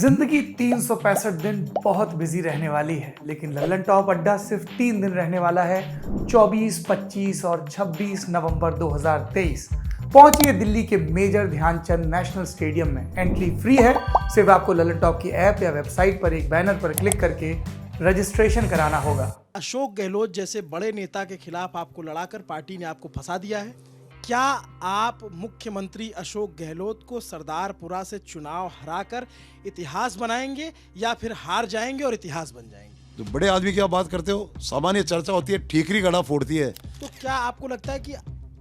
जिंदगी 365 दिन बहुत बिजी रहने वाली है, लेकिन लल्लन टॉप अड्डा सिर्फ 3 दिन रहने वाला है। 24, 25 और 26 नवंबर 2023 पहुंचिए दिल्ली के मेजर ध्यानचंद नेशनल स्टेडियम में। एंट्री फ्री है। सिर्फ आपको लल्लन टॉप की ऐप या वेबसाइट पर एक बैनर पर क्लिक करके रजिस्ट्रेशन कराना होगा। अशोक गहलोत जैसे बड़े नेता के खिलाफ आपको लड़ाकर पार्टी ने आपको फंसा दिया है। क्या आप मुख्यमंत्री अशोक गहलोत को सरदारपुरा से चुनाव हराकर इतिहास बनाएंगे या फिर हार जाएंगे और इतिहास बन जाएंगे? जो बड़े आदमी की आप बात करते हो, सामान्य चर्चा होती है, ठीकरी गड़ा फोड़ती है। तो क्या आपको लगता है कि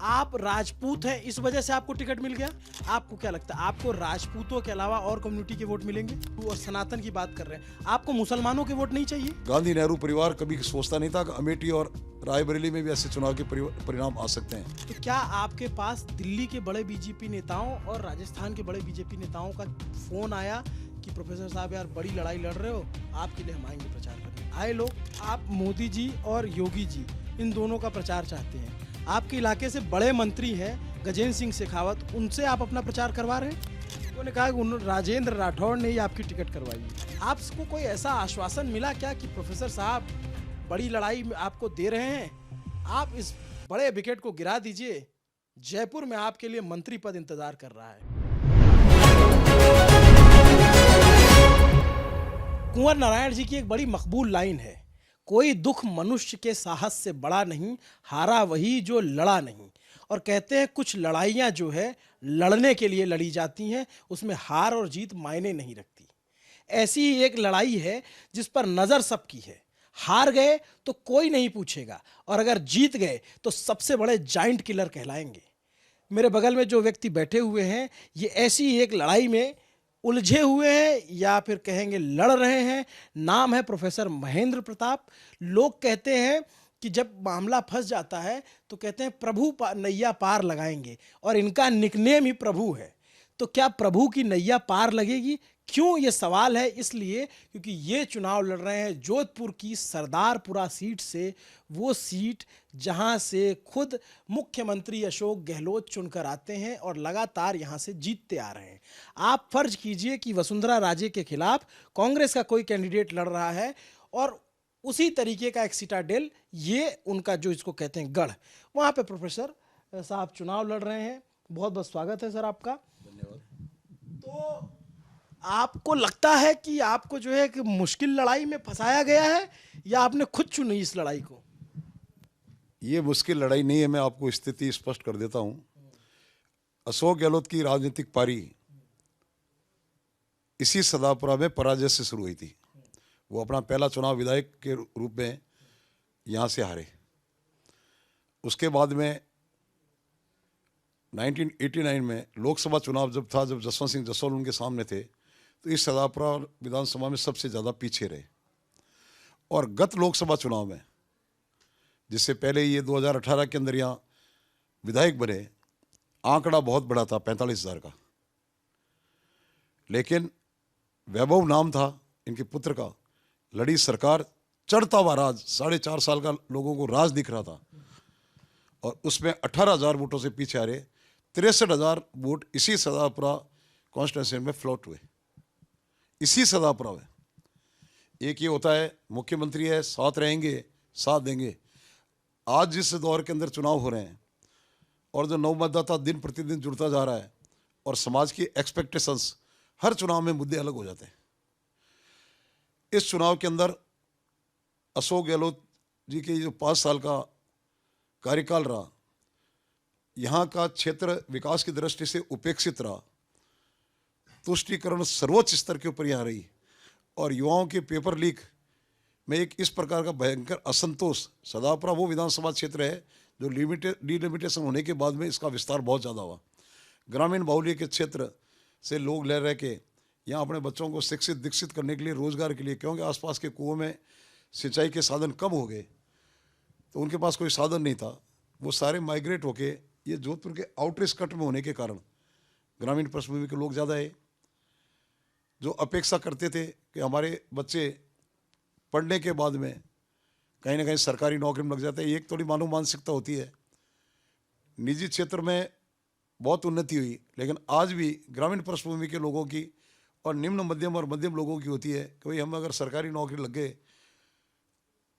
आप राजपूत हैं, इस वजह से आपको टिकट मिल गया? आपको क्या लगता है, आपको राजपूतों के अलावा और कम्युनिटी के वोट मिलेंगे? और सनातन की बात कर रहे हैं, आपको मुसलमानों के वोट नहीं चाहिए? गांधी नेहरू परिवार कभी सोचता नहीं था कि अमेठी और रायबरेली में भी ऐसे चुनाव के परिणाम आ सकते हैं। तो क्या आपके पास दिल्ली के बड़े बीजेपी नेताओं और राजस्थान के बड़े बीजेपी नेताओं का फोन आया कि प्रोफेसर साहब यार बड़ी लड़ाई लड़ रहे हो, आपके लिए हम आएंगे प्रचार करने? आए लोग, आप मोदी जी और योगी जी इन दोनों का प्रचार चाहते हैं। आपके इलाके से बड़े मंत्री हैं गजेंद्र सिंह शेखावत, उनसे आप अपना प्रचार करवा रहे हैं। उन्होंने कहा कि राजेंद्र राठौड़ ने ही आपकी टिकट करवाई। आपको कोई ऐसा आश्वासन मिला क्या कि प्रोफेसर साहब बड़ी लड़ाई में आपको दे रहे हैं, आप इस बड़े विकेट को गिरा दीजिए, जयपुर में आपके लिए मंत्री पद इंतजार कर रहा है? कुंवर नारायण जी की एक बड़ी मकबूल लाइन है, कोई दुख मनुष्य के साहस से बड़ा नहीं, हारा वही जो लड़ा नहीं। और कहते हैं कुछ लड़ाइयाँ जो है लड़ने के लिए लड़ी जाती हैं, उसमें हार और जीत मायने नहीं रखती। ऐसी ही एक लड़ाई है जिस पर नज़र सबकी है। हार गए तो कोई नहीं पूछेगा, और अगर जीत गए तो सबसे बड़े जाइंट किलर कहलाएंगे। मेरे बगल में जो व्यक्ति बैठे हुए हैं, ये ऐसी ही एक लड़ाई में उलझे हुए हैं या फिर कहेंगे लड़ रहे हैं। नाम है प्रोफेसर महेंद्र प्रताप। लोग कहते हैं कि जब मामला फंस जाता है तो कहते हैं प्रभु नैया पार लगाएंगे, और इनका निकनेम ही प्रभु है। तो क्या प्रभु की नैया पार लगेगी? क्यों ये सवाल है? इसलिए क्योंकि ये चुनाव लड़ रहे हैं जोधपुर की सरदारपुरा सीट से, वो सीट जहां से खुद मुख्यमंत्री अशोक गहलोत चुनकर आते हैं और लगातार यहां से जीतते आ रहे हैं। आप फर्ज कीजिए कि वसुंधरा राजे के खिलाफ कांग्रेस का कोई कैंडिडेट लड़ रहा है, और उसी तरीके का एक सिटाडेल, ये उनका जो इसको कहते हैं गढ़, वहाँ पे प्रोफेसर साहब चुनाव लड़ रहे हैं। बहुत बहुत स्वागत है सर आपका। तो आपको लगता है कि आपको जो है कि मुश्किल लड़ाई में फंसाया गया है, या आपने खुद चुनी इस लड़ाई को? ये मुश्किल लड़ाई नहीं है, मैं आपको स्थिति स्पष्ट कर देता हूं। अशोक गहलोत की राजनीतिक पारी इसी सदापुरा में पराजय से शुरू हुई थी। वो अपना पहला चुनाव विधायक के रूप में यहाँ से हारे। उसके बाद में 1989 में लोकसभा चुनाव जब था, जब जसवंत सिंह जसवाल उनके सामने थे, तो इस सदापुरा विधानसभा में सबसे ज़्यादा पीछे रहे। और गत लोकसभा चुनाव में, जिससे पहले ये 2018 के अंदर यहाँ विधायक बने, आंकड़ा बहुत बड़ा था, 45,000 का। लेकिन वैभव नाम था इनके पुत्र का, लड़ी सरकार, चढ़ता हुआ राज, 4.5 साल का लोगों को राज दिख रहा था, और उसमें 18,000 वोटों से पीछे आ रहे। 63,000 वोट इसी सदापुरा कॉन्स्टिट्यूंसी में फ्लोट हुए, इसी सदापुरा में। एक ये होता है मुख्यमंत्री है, साथ रहेंगे, साथ देंगे। आज जिस दौर के अंदर चुनाव हो रहे हैं, और जो नवमतदाता दिन प्रतिदिन जुड़ता जा रहा है, और समाज की एक्सपेक्टेशंस, हर चुनाव में मुद्दे अलग हो जाते हैं। इस चुनाव के अंदर अशोक गहलोत जी के जो 5 साल का कार्यकाल रहा, यहाँ का क्षेत्र विकास की दृष्टि से उपेक्षित रहा, तुष्टीकरण सर्वोच्च स्तर के ऊपर यहाँ रही, और युवाओं के पेपर लीक में एक इस प्रकार का भयंकर असंतोष। सदापुरा वो विधानसभा क्षेत्र है जो डिलिमिटेशन होने के बाद में इसका विस्तार बहुत ज़्यादा हुआ। ग्रामीण बाहुल्य के क्षेत्र से लोग ले रह के यहाँ अपने बच्चों को शिक्षित दीक्षित करने के लिए, रोजगार के लिए, क्योंकि आसपास के कुओं में सिंचाई के साधन कम हो गए, तो उनके पास कोई साधन नहीं था। वो सारे माइग्रेट होके, ये जोधपुर के आउटरीच कट में होने के कारण ग्रामीण पृष्ठभूमि के लोग ज़्यादा है, जो अपेक्षा करते थे कि हमारे बच्चे पढ़ने के बाद में कहीं ना कहीं सरकारी नौकरी में लग जाते हैं। एक थोड़ी मानव मानसिकता होती है। निजी क्षेत्र में बहुत उन्नति हुई, लेकिन आज भी ग्रामीण पृष्ठभूमि के लोगों की और निम्न मध्यम और मध्यम लोगों की होती है कि भाई हम अगर सरकारी नौकरी लग गए,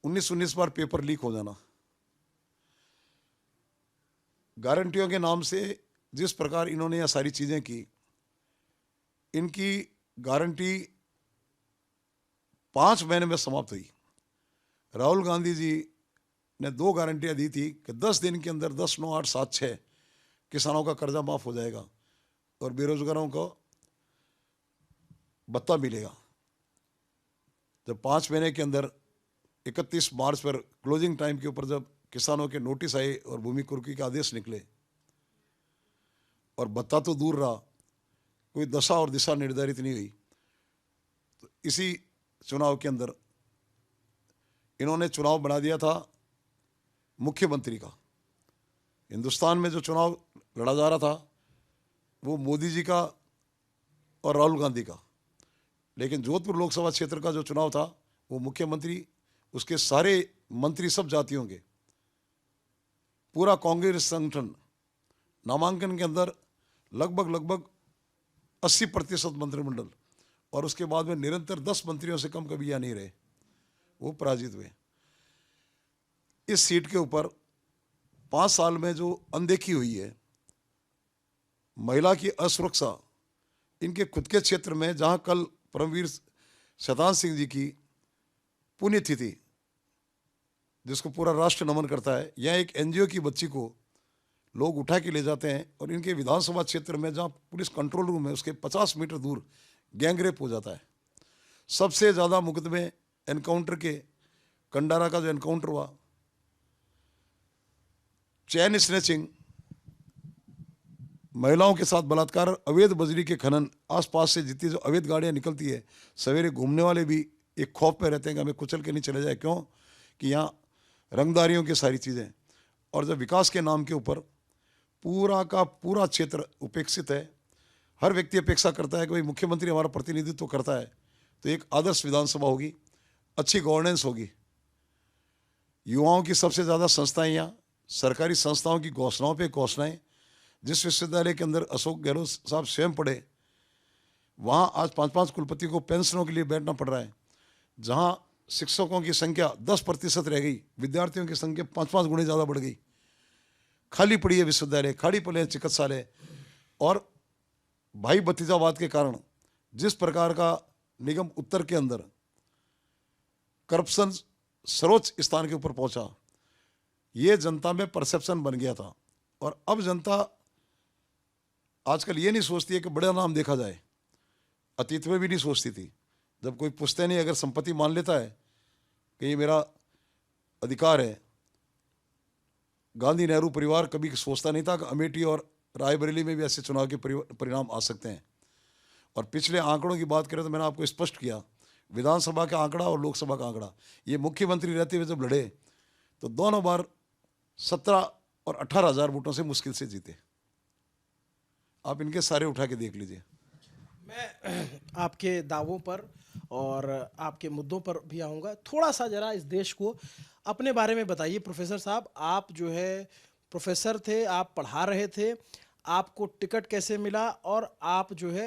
19-19 बार पेपर लीक हो जाना। गारंटियों के नाम से जिस प्रकार इन्होंने यह सारी चीज़ें की, इनकी गारंटी 5 महीने में समाप्त हुई। राहुल गांधी जी ने 2 गारंटियां दी थी कि 10 दिन के अंदर 10, 9, 8, 7, 6 किसानों का कर्जा माफ हो जाएगा और बेरोजगारों को भत्ता मिलेगा। जब 5 महीने के अंदर 31 मार्च पर क्लोजिंग टाइम के ऊपर जब किसानों के नोटिस आए और भूमि कुर्की के आदेश निकले और भत्ता तो दूर रहा, कोई दशा और दिशा निर्धारित नहीं हुई, तो इसी चुनाव के अंदर इन्होंने चुनाव बना दिया था मुख्यमंत्री का। हिंदुस्तान में जो चुनाव लड़ा जा रहा था वो मोदी जी का और राहुल गांधी का, लेकिन जोधपुर लोकसभा क्षेत्र का जो चुनाव था वो मुख्यमंत्री, उसके सारे मंत्री, सब जातियों के, पूरा कांग्रेस संगठन, नामांकन के अंदर लगभग 80% मंत्रिमंडल, और उसके बाद में निरंतर 10 मंत्रियों से कम कभी या नहीं रहे, वो पराजित हुए। इस सीट के ऊपर 5 साल में जो अनदेखी हुई है, महिला की असुरक्षा, इनके खुद के क्षेत्र में जहां कल परमवीर शैतान सिंह जी की पुण्यतिथि, जिसको पूरा राष्ट्र नमन करता है, यह एक एनजीओ की बच्ची को लोग उठा के ले जाते हैं और इनके विधानसभा क्षेत्र में जहां पुलिस कंट्रोल रूम है उसके 50 मीटर दूर गैंगरेप हो जाता है। सबसे ज़्यादा मुकदमे एनकाउंटर के, कंडारा का जो एनकाउंटर हुआ, चैन स्नैचिंग, महिलाओं के साथ बलात्कार, अवैध बजरी के खनन, आसपास से जितनी जो अवैध गाड़ियां निकलती है, सवेरे घूमने वाले भी एक खौफ पे रहते हैं कि हमें कुचल के नहीं चले जाए, क्यों कि यहाँ रंगदारियों की सारी चीज़ें। और जब विकास के नाम के ऊपर पूरा का पूरा क्षेत्र उपेक्षित है, हर व्यक्ति अपेक्षा करता है कि भाई मुख्यमंत्री हमारा प्रतिनिधित्व करता है तो एक आदर्श विधानसभा होगी, अच्छी गवर्नेंस होगी, युवाओं की सबसे ज़्यादा संस्थाएं, यहाँ सरकारी संस्थाओं की घोषणाओं पे घोषणाएं। जिस विश्वविद्यालय के अंदर अशोक गहलोत साहब स्वयं पढ़े, वहाँ आज 5-5 कुलपति को पेंशनों के लिए बैठना पड़ रहा है। जहाँ शिक्षकों की संख्या 10% रह गई, विद्यार्थियों की संख्या 5-5 गुणे ज़्यादा बढ़ गई। खाली पड़ी है विश्वविद्यालय, खाली पड़े हैं चिकित्सालय। और भाई भतीजावाद के कारण जिस प्रकार का निगम उत्तर के अंदर करप्शन सर्वोच्च स्थान के ऊपर पहुंचा, ये जनता में परसेप्शन बन गया था। और अब जनता आजकल ये नहीं सोचती है कि बड़ा नाम देखा जाए, अतीत में भी नहीं सोचती थी। जब कोई पूछते नहीं, अगर संपत्ति मान लेता है कि ये मेरा अधिकार है, गांधी नेहरू परिवार कभी सोचता नहीं था कि अमेठी और रायबरेली में भी ऐसे चुनाव के परिणाम आ सकते हैं। और पिछले आंकड़ों की बात करें तो मैंने आपको स्पष्ट किया, विधानसभा का आंकड़ा और लोकसभा का आंकड़ा, ये मुख्यमंत्री रहते हुए जब लड़े तो दोनों बार 17 और 18 हज़ार वोटों से मुश्किल से जीते। आप इनके सारे उठा के देख लीजिए। मैं आपके दावों पर और आपके मुद्दों पर भी आऊँगा। थोड़ा सा जरा इस देश को अपने बारे में बताइए प्रोफेसर साहब। आप जो है प्रोफेसर थे, आप पढ़ा रहे थे, आपको टिकट कैसे मिला और आप जो है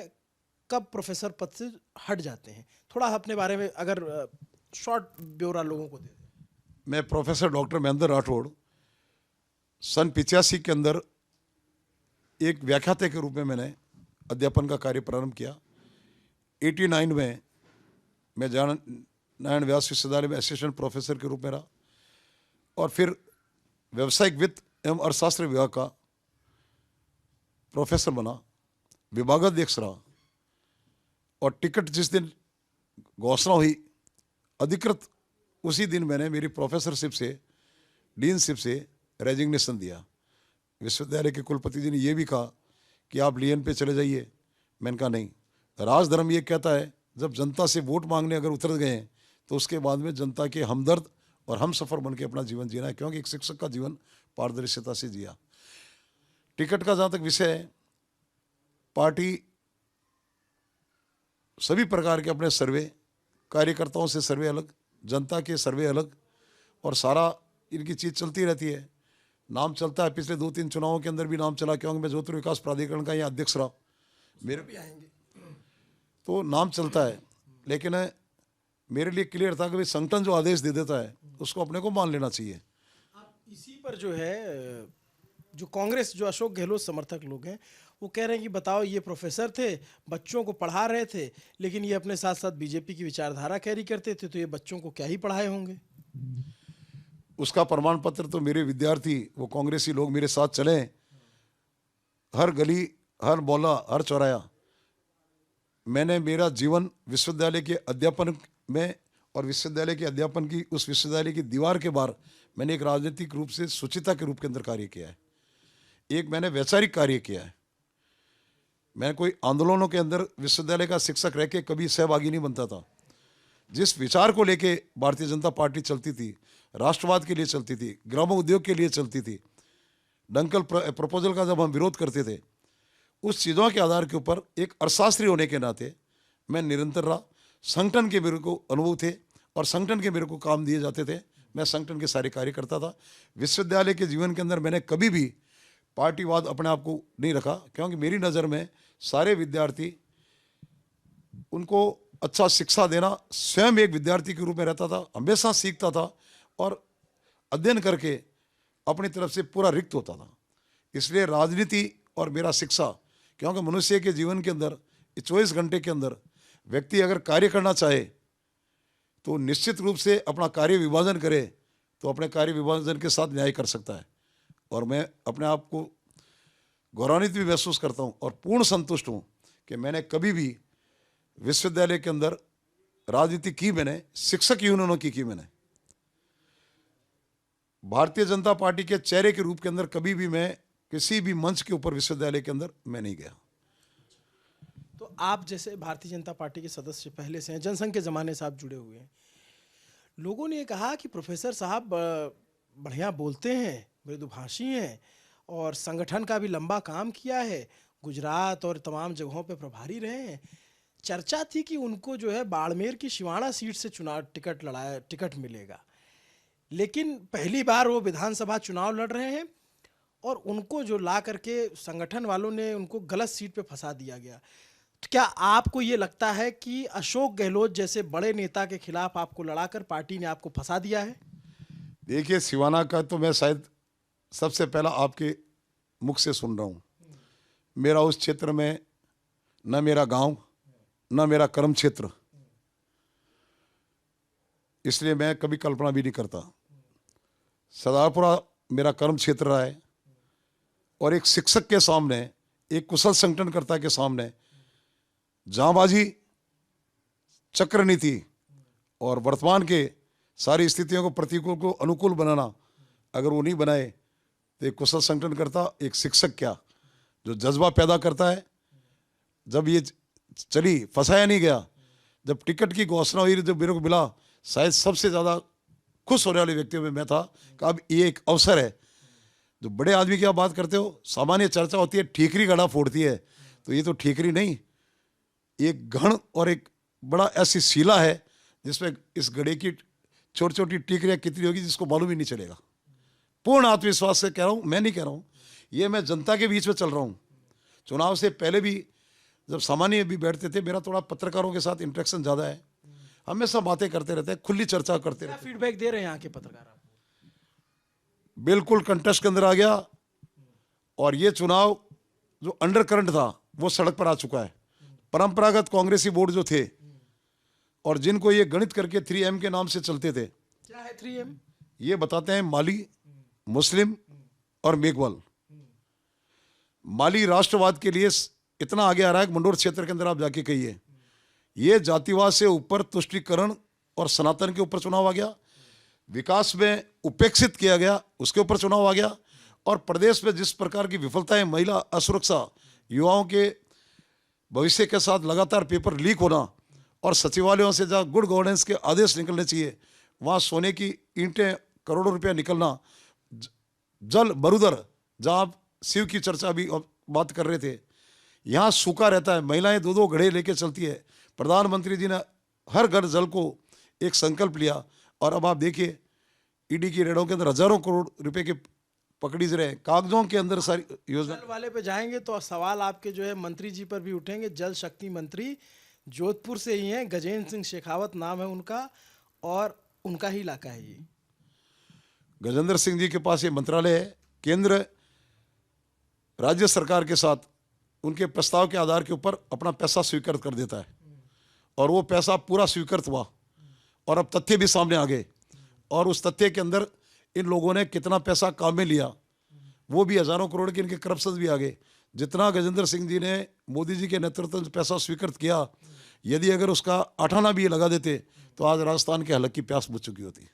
कब प्रोफेसर पद से हट जाते हैं? थोड़ा अपने बारे में अगर शॉर्ट ब्यौरा लोगों को दे दें। मैं प्रोफेसर डॉक्टर महेंद्र राठौड़ सन 85 के अंदर एक व्याख्याता के रूप में मैंने अध्यापन का कार्य प्रारंभ किया। 89 में मैं नारायण व्यास विश्वविद्यालय में असिस्टेंट प्रोफेसर के रूप में रहा और फिर व्यावसायिक वित्त एवं अर्थशास्त्र विभाग का प्रोफेसर बना, विभागाध्यक्ष रहा। और टिकट जिस दिन घोषणा हुई अधिकृत, उसी दिन मैंने मेरी प्रोफेसरशिप से, डीनशिप से रेजिग्नेशन दिया। विश्वविद्यालय के कुलपति जी ने यह भी कहा कि आप लियन पे चले जाइए। मैंने कहा नहीं, राजधर्म ये कहता है जब जनता से वोट मांगने अगर उतर गए हैं तो उसके बाद में जनता के हमदर्द और हम सफ़र बन के अपना जीवन जीना है, क्योंकि एक शिक्षक का जीवन पारदर्शिता से जिया। टिकट का जहाँ तक विषय है, पार्टी सभी प्रकार के अपने सर्वे, कार्यकर्ताओं से सर्वे अलग, जनता के सर्वे अलग, और सारा इनकी चीज़ चलती रहती है। नाम चलता है, पिछले 2-3 चुनावों के अंदर भी नाम चला, क्योंकि मैं जोधपुर विकास प्राधिकरण का यहाँ अध्यक्ष रहा। मेरे भी आएंगे तो नाम चलता है, लेकिन मेरे लिए क्लियर था कि भाई संगठन जो आदेश दे देता है उसको अपने को मान लेना चाहिए। आप इसी पर जो है जो कांग्रेस जो अशोक गहलोत समर्थक लोग हैं वो कह रहे हैं कि बताओ ये प्रोफेसर थे, बच्चों को पढ़ा रहे थे, लेकिन ये अपने साथ साथ बीजेपी की विचारधारा कैरी करते थे, तो ये बच्चों को क्या ही पढ़ाए होंगे। उसका प्रमाण पत्र तो मेरे विद्यार्थी, वो कांग्रेसी लोग मेरे साथ चले, हर गली, हर मोहल्ला, हर चौराया, मैंने मेरा जीवन विश्वविद्यालय के अध्यापन में और विश्वविद्यालय के अध्यापन की उस विश्वविद्यालय की दीवार के बाहर मैंने एक राजनीतिक रूप से सुचिता के रूप के अंदर कार्य किया है, एक मैंने वैचारिक कार्य किया है। मैं कोई आंदोलनों के अंदर विश्वविद्यालय का शिक्षक रह के कभी सहभागी नहीं बनता था। जिस विचार को लेके भारतीय जनता पार्टी चलती थी, राष्ट्रवाद के लिए चलती थी, ग्राम उद्योग के लिए चलती थी, डंकल प्रपोजल का जब हम विरोध करते थे, उस चीज़ों के आधार के ऊपर एक अर्थशास्त्री होने के नाते मैं निरंतर रहा। संगठन के मेरे को अनुभव थे और संगठन के मेरे को काम दिए जाते थे, मैं संगठन के सारे कार्य करता था। विश्वविद्यालय के जीवन के अंदर मैंने कभी भी पार्टीवाद अपने आप को नहीं रखा, क्योंकि मेरी नज़र में सारे विद्यार्थी, उनको अच्छा शिक्षा देना, स्वयं एक विद्यार्थी के रूप में रहता था, हमेशा सीखता था और अध्ययन करके अपनी तरफ से पूरा रिक्त होता था। इसलिए राजनीति और मेरा शिक्षा, क्योंकि मनुष्य के जीवन के अंदर 24 घंटे के अंदर व्यक्ति अगर कार्य करना चाहे तो निश्चित रूप से अपना कार्य विभाजन करे, तो अपने कार्य विभाजन के साथ न्याय कर सकता है। और मैं अपने आप को गौरवान्वित भी महसूस करता हूँ और पूर्ण संतुष्ट हूँ कि मैंने कभी भी विश्वविद्यालय के अंदर राजनीति की, मैंने शिक्षक यूनियनों की मैंने भारतीय जनता पार्टी के चेहरे के रूप के अंदर कभी भी मैं किसी भी मंच के ऊपर विश्वविद्यालय के अंदर मैं नहीं गया। तो आप जैसे भारतीय जनता पार्टी के सदस्य पहले से हैं, जनसंघ के ज़माने से आप जुड़े हुए हैं, लोगों ने ये कहा कि प्रोफेसर साहब बढ़िया बोलते हैं, मृदुभाषी हैं और संगठन का भी लंबा काम किया है, गुजरात और तमाम जगहों पे प्रभारी रहे हैं। चर्चा थी कि उनको जो है बाड़मेर की शिवाड़ा सीट से चुनाव टिकट मिलेगा, लेकिन पहली बार वो विधानसभा चुनाव लड़ रहे हैं और उनको जो ला करके संगठन वालों ने उनको गलत सीट पे फंसा दिया गया। तो क्या आपको ये लगता है कि अशोक गहलोत जैसे बड़े नेता के खिलाफ आपको लड़ाकर पार्टी ने आपको फंसा दिया है? देखिए, सिवाना का तो मैं शायद सबसे पहला आपके मुख से सुन रहा हूँ। मेरा उस क्षेत्र में न मेरा गांव, न मेरा कर्म क्षेत्र, इसलिए मैं कभी कल्पना भी नहीं करता। सरदारपुरा मेरा कर्म क्षेत्र रहा है और एक शिक्षक के सामने, एक कुशल संगठनकर्ता के सामने जांबाजी, चक्र नीति और वर्तमान के सारी स्थितियों को प्रतिकूल को अनुकूल बनाना, अगर वो नहीं बनाए तो एक कुशल संगठनकर्ता, एक शिक्षक क्या जो जज्बा पैदा करता है। जब ये चली, फंसाया नहीं गया, जब टिकट की घोषणा हुई, जब मेरे को मिला, शायद सबसे ज़्यादा खुश होने वाले व्यक्तियों में मैं था कि अब ये एक अवसर है। जो बड़े आदमी की आप बात करते हो, सामान्य चर्चा होती है ठीकरी गड़ा फोड़ती है, तो ये तो ठीकरी नहीं, एक घण और एक बड़ा ऐसी शिला है जिसमें इस गड़े की छोटी छोटी टीकरियाँ कितनी होगी जिसको मालूम ही नहीं चलेगा। पूर्ण आत्मविश्वास से कह रहा हूँ, मैं नहीं कह रहा हूँ, ये मैं जनता के बीच में चल रहा हूँ। चुनाव से पहले भी जब सामान्य भी बैठते थे, मेरा थोड़ा पत्रकारों के साथ इंटरेक्शन ज़्यादा है, हमेशा बातें करते रहते हैं, खुली चर्चा करते रहते हैं। फीडबैक दे रहे हैं यहाँ के पत्रकार आपको? बिल्कुल कंटेस्ट के अंदर आ गया और ये चुनाव जो अंडर करंट था वो सड़क पर आ चुका है। परंपरागत कांग्रेसी वोट जो थे और जिनको ये गणित करके 3M के नाम से चलते थे, क्या है 3M? ये बताते हैं माली, मुस्लिम और मेघवाल। माली राष्ट्रवाद के लिए इतना आगे आ रहा है कि मंडोर क्षेत्र के अंदर आप जाके कहिए, ये जातिवाद से ऊपर तुष्टीकरण और सनातन के ऊपर चुनाव आ गया, विकास में उपेक्षित किया गया उसके ऊपर चुनाव आ गया, और प्रदेश में जिस प्रकार की विफलताएं, महिला असुरक्षा, युवाओं के भविष्य के साथ लगातार पेपर लीक होना और सचिवालयों से जहाँ गुड गवर्नेंस के आदेश निकलने चाहिए वहाँ सोने की ईंटें करोड़ों रुपया निकलना, जल मरुदर जहाँ आप शिव की चर्चा भी बात कर रहे थे, यहाँ सूखा रहता है, महिलाएं 2-2 घड़े लेके चलती है। प्रधानमंत्री जी ने हर घर जल को एक संकल्प लिया और अब आप देखिए ईडी की रेडों के अंदर हजारों करोड़ रुपए के पकड़ी रहे, कागजों के अंदर सारी योजना। जल वाले पे जाएंगे तो सवाल आपके जो है मंत्री जी पर भी उठेंगे, जल शक्ति मंत्री जोधपुर से ही हैं, गजेंद्र सिंह शेखावत नाम है उनका, और उनका ही इलाका है ये। गजेंद्र सिंह जी के पास ये मंत्रालय है। केंद्र राज्य सरकार के साथ उनके प्रस्ताव के आधार के ऊपर अपना पैसा स्वीकृत कर देता है, और वो पैसा पूरा स्वीकृत हुआ, और अब तथ्य भी सामने आ गए, और उस तथ्य के अंदर इन लोगों ने कितना पैसा काम में लिया वो भी हजारों करोड़ के इनके करप्शन भी आ गए। जितना गजेंद्र सिंह जी ने मोदी जी के नेतृत्व में पैसा स्वीकृत किया, यदि अगर उसका 8 आना भी लगा देते तो आज राजस्थान के हलक की प्यास बुझ चुकी होती।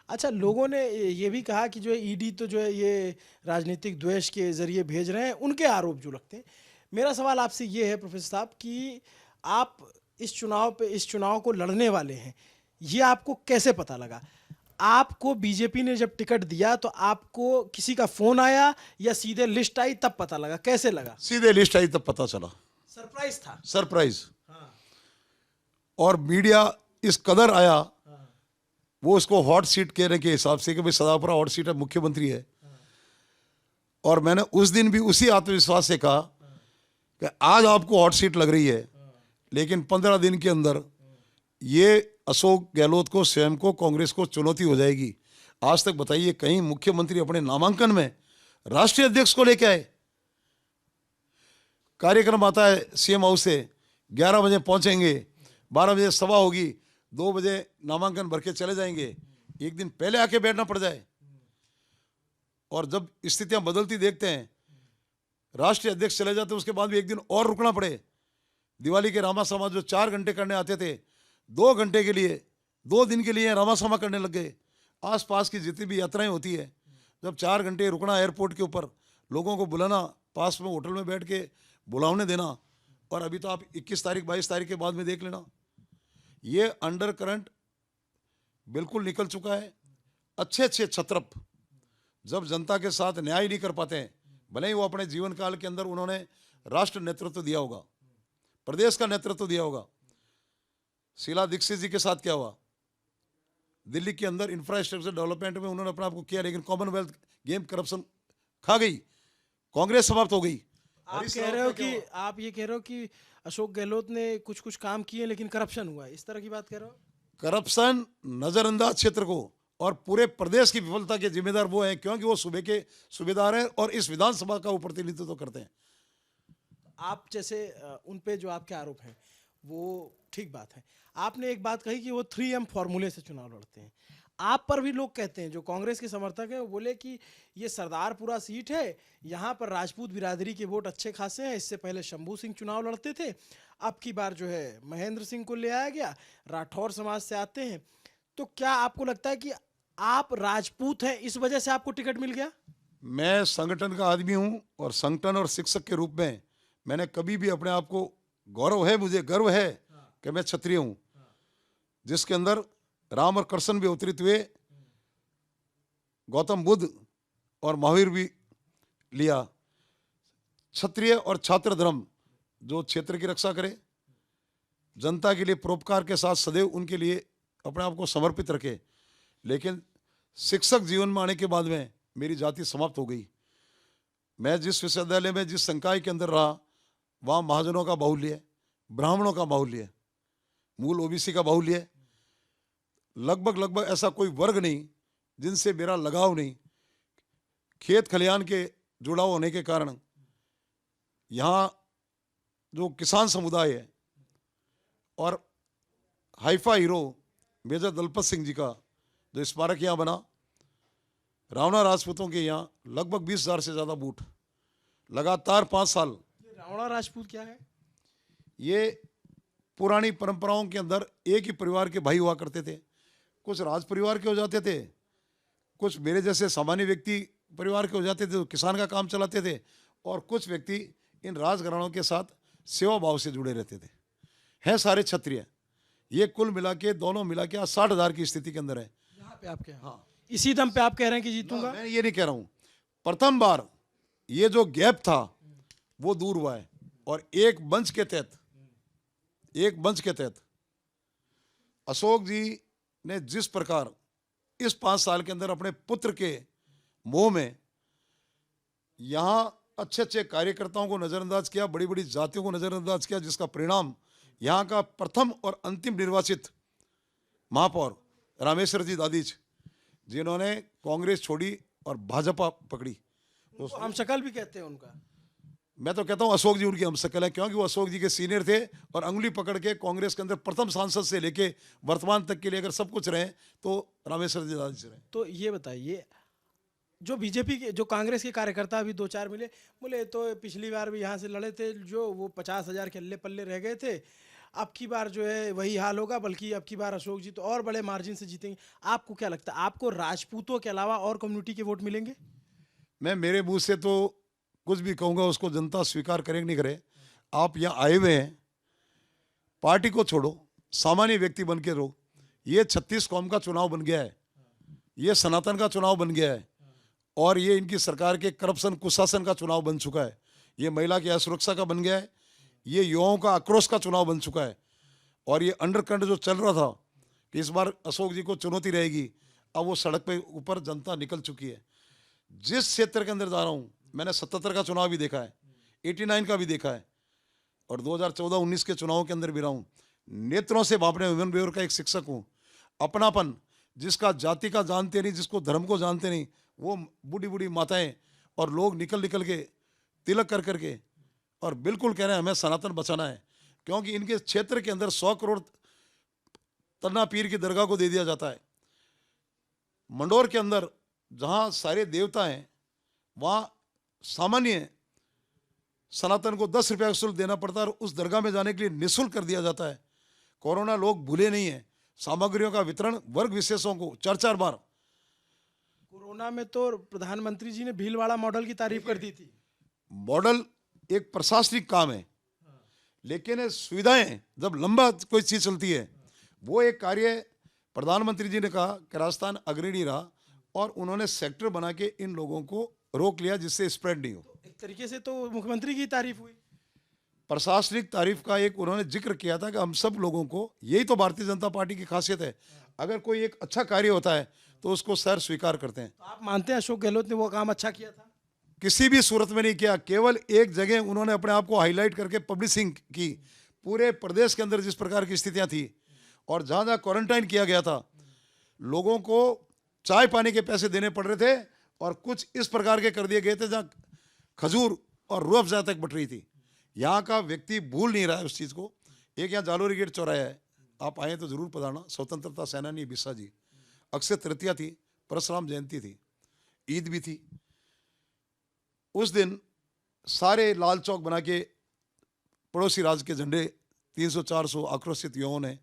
अच्छा, लोगों ने ये भी कहा कि जो है ईडी तो जो है ये राजनीतिक द्वेष के जरिए भेज रहे हैं, उनके आरोप जो लगते हैं। मेरा सवाल आपसे ये है प्रोफेसर साहब कि आप इस चुनाव को लड़ने वाले हैं, ये आपको कैसे पता लगा? आपको बीजेपी ने जब टिकट दिया तो आपको किसी का फोन आया या सीधे लिस्ट आई तब पता लगा, कैसे लगा? सीधे लिस्ट आई तब पता चला। सरप्राइज था। सरप्राइज। हाँ। और मीडिया इस कदर आया, वो इसको हॉट सीट कहने के हिसाब से कि भाई सदापुरा हॉट सीट है, मुख्यमंत्री है। और मैंने उस दिन भी उसी आत्मविश्वास से कहा कि आज आपको हॉट सीट लग रही है, लेकिन 15 दिन के अंदर ये अशोक गहलोत को स्वयं को कांग्रेस को चुनौती हो जाएगी। आज तक बताइए कहीं मुख्यमंत्री अपने नामांकन में राष्ट्रीय अध्यक्ष को लेके आए? कार्यक्रम आता है सीएम हाउस से, 11 बजे पहुंचेंगे, 12 बजे सभा होगी, 2 बजे नामांकन भर के चले जाएंगे। एक दिन पहले आके बैठना पड़ जाए। और जब स्थितियां बदलती देखते हैं, राष्ट्रीय अध्यक्ष चले जाते, उसके बाद भी एक दिन और रुकना पड़े। दिवाली के रामा समाज जो 4 घंटे करने आते थे, 2 घंटे के लिए, 2 दिन के लिए रामा समा करने लग गए। आसपास की जितनी भी यात्राएं होती है, जब 4 घंटे रुकना एयरपोर्ट के ऊपर, लोगों को बुलाना, पास में होटल में बैठ के बुलावने देना, और अभी तो आप 21 तारीख 22 तारीख के बाद में देख लेना, ये अंडर करंट बिल्कुल निकल चुका है। अच्छे अच्छे छत्रप जब जनता के साथ न्याय नहीं कर पाते हैं, भले ही वो अपने जीवन काल के अंदर उन्होंने राष्ट्र नेतृत्व दिया होगा, प्रदेश का नेतृत्व दिया होगा। शीला दीक्षित जी के साथ क्या हुआ? दिल्ली के अंदर इंफ्रास्ट्रक्चर डेवलपमेंट में उन्होंने अपना आपको किया, लेकिन कॉमनवेल्थ गेम करप्शन खा गई, कांग्रेस समाप्त हो गई। आप ये कह रहे हो कि अशोक गहलोत ने कुछ काम किए लेकिन करप्शन हुआ है, इस तरह की बात कह रहे हो? करप्शन नजरअंदाज क्षेत्र को और पूरे प्रदेश की विफलता के जिम्मेदार वो हैं, क्योंकि वो सूबे के सूबेदार हैं और इस विधानसभा का वो प्रतिनिधित्व करते हैं। आप जैसे उन पे जो आपके आरोप हैं वो ठीक बात है। आपने एक बात कही कि वो 3M फॉर्मूले से चुनाव लड़ते हैं। आप पर भी लोग कहते हैं, जो कांग्रेस के समर्थक हैं, वो बोले कि ये सरदारपुरा सीट है, यहाँ पर राजपूत बिरादरी के वोट अच्छे खासे हैं। इससे पहले शंभू सिंह चुनाव लड़ते थे, अब की बार जो है महेंद्र सिंह को ले आया गया, राठौर समाज से आते हैं। तो क्या आपको लगता है कि आप राजपूत हैं, इस वजह से आपको टिकट मिल गया? मैं संगठन का आदमी हूं, और संगठन और शिक्षक के रूप में मैंने कभी भी अपने आप को, गौरव है, मुझे गर्व है कि मैं क्षत्रिय हूं, जिसके अंदर राम और कृष्ण भी अवतरित हुए, गौतम बुद्ध और महावीर भी लिया। क्षत्रिय और छात्र धर्म जो क्षेत्र की रक्षा करे, जनता के लिए परोपकार के साथ सदैव उनके लिए अपने आप को समर्पित रखे। लेकिन शिक्षक जीवन में आने के बाद में मेरी जाति समाप्त हो गई। मैं जिस विश्वविद्यालय में, जिस संकाय के अंदर रहा, वहाँ महाजनों का बाहुल्य है, ब्राह्मणों का बाहुल्य है, मूल ओबीसी का बाहुल्य है। लगभग ऐसा कोई वर्ग नहीं जिनसे मेरा लगाव नहीं। खेत खलिहान के जुड़ाव होने के कारण यहाँ जो किसान समुदाय है, और Haifa hero Major Dalpat Singh ji का जो स्मारक यहाँ बना, रावणा राजपूतों के यहाँ लगभग 20,000 से ज़्यादा बूथ, लगातार 5 साल। रावणा राजपूत क्या है? ये पुरानी परंपराओं के अंदर एक ही परिवार के भाई हुआ करते थे। कुछ राज परिवार के हो जाते थे, कुछ मेरे जैसे सामान्य व्यक्ति परिवार के हो जाते थे, तो किसान का काम चलाते थे, और कुछ व्यक्ति इन राजघरानों के साथ सेवा भाव से जुड़े रहते थे। हैं सारे क्षत्रिय। ये कुल मिला के, दोनों मिला के 60,000 की स्थिति के अंदर है। यहाँ पे आप हाँ, इसी दम पे आप कह रहे हैं कि जीतूंगा? मैं ये नहीं कह रहा हूँ। प्रथम बार ये जो गैप था वो दूर हुआ है, और एक मंच के तहत अशोक जी ने जिस प्रकार इस 5 साल के अंदर अपने पुत्र के मोह में यहाँ अच्छे अच्छे कार्यकर्ताओं को नजरअंदाज किया, बड़ी बड़ी जातियों को नजरअंदाज किया, जिसका परिणाम यहाँ का प्रथम और अंतिम निर्वाचित महापौर रामेश्वर जी दादीज, जिन्होंने कांग्रेस छोड़ी और भाजपा पकड़ी। उनको हम शकल भी कहते हैं उनका। मैं तो कहता हूं अशोक जी उनकी हमशक्ल है, क्योंकि वो अशोक जी के सीनियर थे और अंगुली पकड़ के कांग्रेस के अंदर प्रथम सांसद से लेके वर्तमान तक के लिए अगर सब कुछ रहे तो रामेश्वर जी दादीज रहे। तो ये बताइए, जो बीजेपी के, जो कांग्रेस के कार्यकर्ता अभी 2-4 मिले, बोले तो पिछली बार भी यहाँ से लड़े थे, जो वो 50,000 के अल्ले पल्ले रह गए थे, अब की बार जो है वही हाल होगा, बल्कि अब की बार अशोक जी तो और बड़े मार्जिन से जीतेंगे। आपको क्या लगता है, आपको राजपूतों के अलावा और कम्युनिटी के वोट मिलेंगे? मैं मेरे मुंह से तो कुछ भी कहूंगा, उसको जनता स्वीकार करे कि नहीं करे। आप यहाँ आए हुए हैं, पार्टी को छोड़ो, सामान्य व्यक्ति बन के रहो। ये 36 कौम का चुनाव बन गया है, ये सनातन का चुनाव बन गया है, और ये इनकी सरकार के करप्शन कुशासन का चुनाव बन चुका है। ये महिला की असुरक्षा का बन गया है, ये युवाओं का आक्रोश का चुनाव बन चुका है। और ये अंडरकंड जो चल रहा था कि इस बार अशोक जी को चुनौती रहेगी, अब वो सड़क पे ऊपर जनता निकल चुकी है। जिस क्षेत्र के अंदर जा रहा हूँ, मैंने 77 का चुनाव भी देखा है, 89 का भी देखा है, और 2014-19 के चुनाव के अंदर भी रहा हूँ। नेत्रों से भापने विमन बेवर का एक शिक्षक हूँ। अपनापन, जिसका जाति का जानते नहीं, जिसको धर्म को जानते नहीं, वो बूढ़ी बूढ़ी माताएं और लोग निकल निकल के तिलक कर करके और बिल्कुल कह रहे हैं हमें सनातन बचाना है, क्योंकि इनके क्षेत्र के अंदर 100 करोड़ तन्ना पीर की दरगाह को दे दिया जाता है। मंडोर के अंदर जहाँ सारे देवता हैं, वहाँ सामान्य सनातन को 10 रुपया शुल्क देना पड़ता है, और उस दरगाह में जाने के लिए निःशुल्क कर दिया जाता है। कोरोना लोग भूले नहीं हैं, सामग्रियों का वितरण वर्ग विशेषों को 4-4 बार। कोरोना में तो प्रधानमंत्री जी ने भीलवाड़ा मॉडल की तारीफ कर दी थी। मॉडल एक प्रशासनिक काम है, लेकिन सुविधाएं जब लंबा कोई चीज चलती है, वो एक कार्य प्रधानमंत्री जी ने कहा कि राजस्थान अग्रणी रहा और उन्होंने सेक्टर बना के इन लोगों को रोक लिया जिससे स्प्रेड नहीं हो। एक तरीके से तो मुख्यमंत्री की तारीफ हुई। प्रशासनिक तारीफ का एक उन्होंने जिक्र किया था कि हम सब लोगों को, यही तो भारतीय जनता पार्टी की खासियत है, अगर कोई एक अच्छा कार्य होता है तो उसको सर स्वीकार करते हैं। तो आप मानते हैं अशोक गहलोत ने वो काम अच्छा किया था? किसी भी सूरत में नहीं किया, केवल एक जगह उन्होंने अपने आप को हाईलाइट करके पब्लिशिंग की। पूरे प्रदेश के अंदर जिस प्रकार की स्थितियां थी और जहां जहां क्वारंटाइन किया गया था, लोगों को चाय पानी के पैसे देने पड़ रहे थे, और कुछ इस प्रकार के कर दिए गए थे जहां खजूर और रूह अफ़ज़ा तक बट रही थी। यहाँ का व्यक्ति भूल नहीं रहा है उस चीज़ को। एक यहाँ जालोरी गेट चौराया है, आप आए तो जरूर पधारना। स्वतंत्रता सेनानी बिस्सा जी, अक्षय तृतीया थी, परशुराम जयंती थी, ईद भी थी। उस दिन सारे लाल चौक बना के पड़ोसी राज्य के झंडे 300-400 आक्रोशित युवाओं ने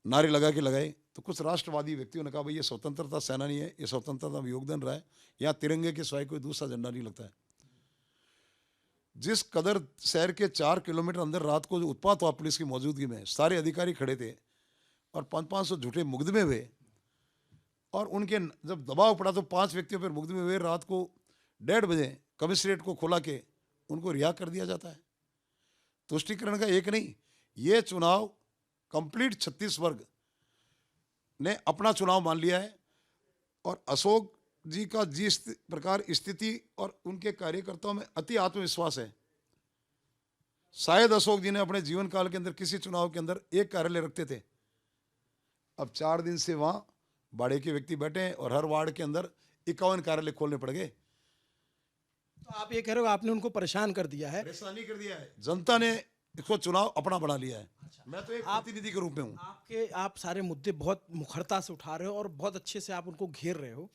नारे लगा के लगाए। तो कुछ राष्ट्रवादी व्यक्तियों ने कहा भाई ये स्वतंत्रता सेनानी है, ये स्वतंत्रता में योगदान रहा है, यहाँ तिरंगे के सिवाय कोई दूसरा झंडा नहीं लगता है। जिस कदर शहर के 4 किलोमीटर अंदर रात को जो उत्पात हुआ पुलिस की मौजूदगी में, सारे अधिकारी खड़े थे और 500-500 झूठे मुकदमे हुए, और उनके जब दबाव पड़ा तो 5 व्यक्तियों पर मुकदमे हुए। रात को 1:30 बजे कमिश्नरेट को खोला के उनको रिहा कर दिया जाता है। तुष्टिकरण का एक नहीं, ये चुनाव कंप्लीट 36 वर्ग ने अपना चुनाव मान लिया है। और अशोक जी का जिस प्रकार स्थिति और उनके कार्यकर्ताओं में अति आत्मविश्वास है, शायद अशोक जी ने अपने जीवन काल के अंदर किसी चुनाव के अंदर एक कार्यालय रखते थे। अब 4 दिन से वहां बाड़े के व्यक्ति बैठे हैं और हर वार्ड के अंदर 51 कार्यालय खोलने पड़ गए। तो आप ये कह रहे हो आपने उनको परेशान कर दिया है? परेशानी कर दिया है, जनता ने इसको चुनाव अपना बना लिया है। मैं तो एक प्रतिनिधि के रूप में हूँ। आप सारे मुद्दे बहुत मुखरता से उठा रहे हो और बहुत अच्छे से आप उनको घेर रहे हो।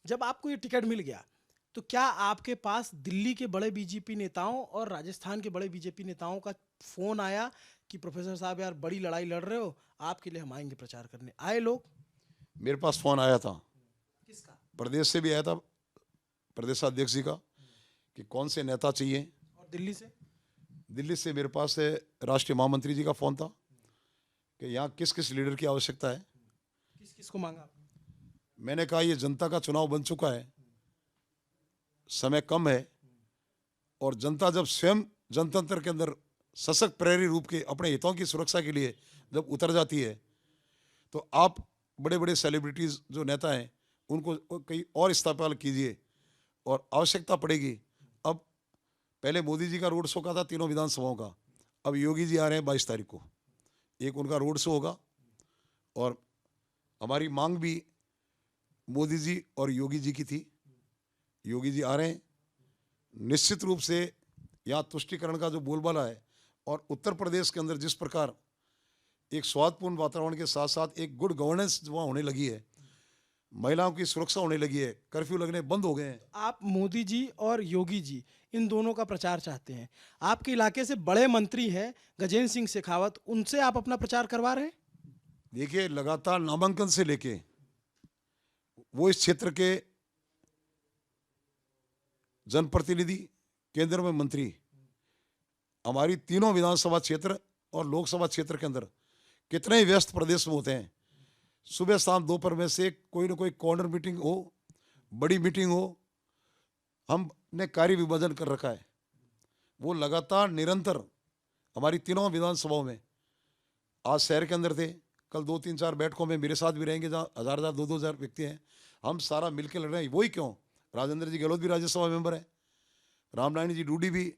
जब आपको ये टिकट मिल गया तो क्या आपके पास दिल्ली के बड़े बीजेपी नेताओं और राजस्थान के बड़े बीजेपी नेताओं का फोन आया कि प्रोफेसर साहब यार बड़ी लड़ाई लड़ रहे हो, आपके लिए हम आएंगे प्रचार करने? आए लोग? मेरे पास फोन आया था, किसका? प्रदेश से भी आया था, प्रदेशाध्यक्ष जी का, कि कौन से नेता चाहिए। और दिल्ली से? दिल्ली से मेरे पास से राष्ट्रीय महामंत्री जी का फोन था कि यहाँ किस किस लीडर की आवश्यकता है। किस किस को मांगा? मैंने कहा ये जनता का चुनाव बन चुका है, समय कम है, और जनता जब स्वयं जनतंत्र के अंदर सशक्त प्रहरी रूप के अपने हितों की सुरक्षा के लिए जब उतर जाती है, तो आप बड़े बड़े सेलिब्रिटीज़ जो नेता हैं उनको कहीं और इस्तेमाल कीजिए, और आवश्यकता पड़ेगी। अब पहले मोदी जी का रोड शो का था 3 विधानसभाओं का, अब योगी जी आ रहे हैं 22 तारीख को, एक उनका रोड शो होगा और हमारी मांग भी मोदी जी और योगी जी की थी। योगी जी आ रहे हैं, निश्चित रूप से यहाँ तुष्टीकरण का जो बोलबाला है और उत्तर प्रदेश के अंदर जिस प्रकार एक स्वादपूर्ण वातावरण के साथ साथ एक गुड गवर्नेंस वहाँ होने लगी है, महिलाओं की सुरक्षा होने लगी है, कर्फ्यू लगने बंद हो गए हैं। आप मोदी जी और योगी जी इन दोनों का प्रचार चाहते हैं। आपके इलाके से बड़े मंत्री हैं गजेंद्र सिंह शेखावत, उनसे आप अपना प्रचार करवा रहे हैं? देखिए, लगातार नामांकन से लेके वो इस क्षेत्र के जनप्रतिनिधि, केंद्र में मंत्री, हमारी तीनों विधानसभा क्षेत्र और लोकसभा क्षेत्र के अंदर कितने ही व्यस्त प्रदेश में होते हैं, सुबह शाम दोपहर में से कोई ना कोई कॉर्नर मीटिंग हो, बड़ी मीटिंग हो, हमने कार्य विभाजन कर रखा है। वो लगातार निरंतर हमारी तीनों विधानसभाओं में, आज शहर के अंदर थे, कल 2-3-4 बैठकों में मेरे साथ भी रहेंगे जहाँ 1000 2-2000 व्यक्ति हैं, हम सारा मिलकर लड़ रहे हैं। वही क्यों, राजेंद्र जी गहलोत भी राज्यसभा मेंबर है, रामनारायण जी डूडी भी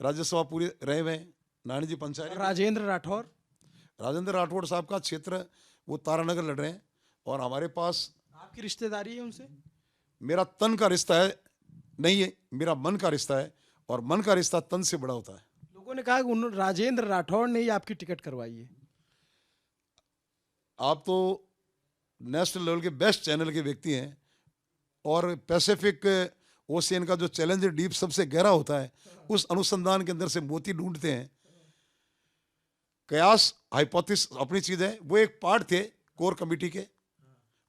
राज्यसभा पूरे रहे हुए हैं, नारायण जी पंचायत, राजेंद्र राठौड़ साहब का क्षेत्र वो तारानगर लड़ रहे हैं। और हमारे पास आपकी रिश्तेदारी है उनसे? मेरा तन का रिश्ता है नहीं है, मेरा मन का रिश्ता है, और मन का रिश्ता तन से बड़ा होता है। लोगों ने कहा कि राजेंद्र राठौड़ ने ही आपकी टिकट करवाई है। आप तो नेशनल लेवल के बेस्ट चैनल के व्यक्ति हैं, और पैसिफिक ओशियन का जो चैलेंजर डीप सबसे गहरा होता है, उस अनुसंधान के अंदर से मोती ढूंढते हैं। कयास हाइपोथेसिस अपनी चीज है, वो एक पार्ट थे कोर कमेटी के,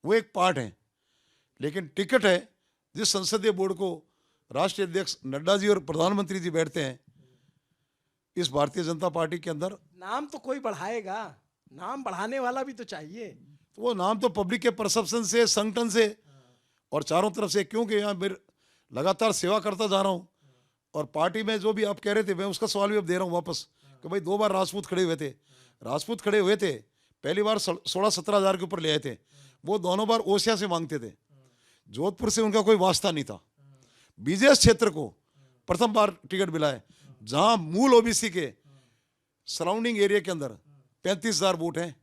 वो एक पार्ट है, लेकिन टिकट है जिस संसदीय बोर्ड को राष्ट्रीय अध्यक्ष नड्डा जी और प्रधानमंत्री जी बैठते हैं इस भारतीय जनता पार्टी के अंदर। नाम तो कोई बढ़ाएगा, नाम बढ़ाने वाला भी तो चाहिए। तो वो नाम तो पब्लिक के परसेप्शन से, संगठन से और चारों तरफ से, क्योंकि यहाँ मैं लगातार सेवा करता जा रहा हूँ, और पार्टी में जो भी आप कह रहे थे मैं उसका सवाल भी अब दे रहा हूँ वापस, कि भाई 2 बार राजपूत खड़े हुए थे, राजपूत खड़े हुए थे, पहली बार 16-17 हज़ार के ऊपर ले आए थे, वो दोनों बार ओसिया से मांगते थे, जोधपुर से उनका कोई वास्ता नहीं था। बीजेएस क्षेत्र को प्रथम बार टिकट मिला है, जहां मूल ओबीसी के सराउंडिंग एरिया के अंदर 35,000 वोट हैं,